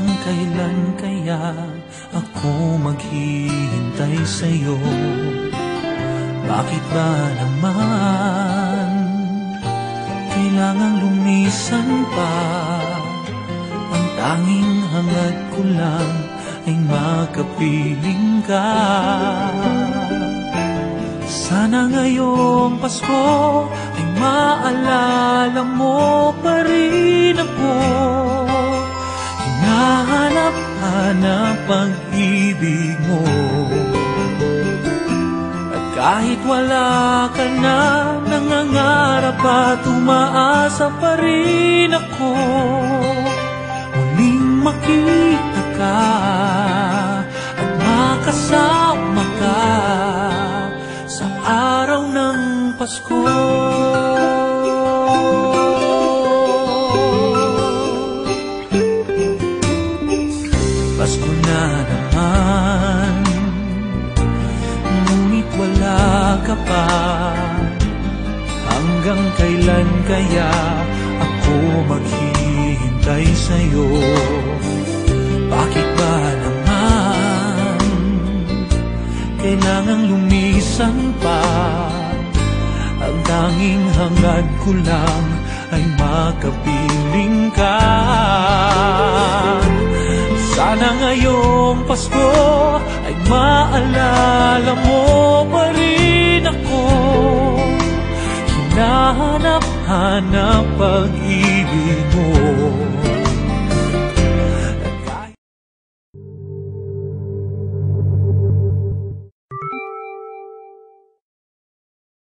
Hanggang kailan kaya ako maghihintay sa'yo? Bakit ba naman kailangang lumisan pa? Ang tanging hangad ko lang ay makapiling ka. Sana ngayong Pasko ay maalala mo pa rin ako. Hinahanap-hanap pag-ibig mo. At kahit wala ka na, nangangarap at umaasa pa rin ako. Muling makita ka at makasama ka sa araw ng Pasko. Pasko na naman, ngunit wala ka pa. Hanggang kailan kaya ako maghihintay sa'yo? Bakit ba naman kailangang lumisan pa? Ang tanging hangad ko lang ay makapiling ka. Sana ngayong Pasko ay maalala mo pa rin ako. Hinahanap-hanap pag-ibig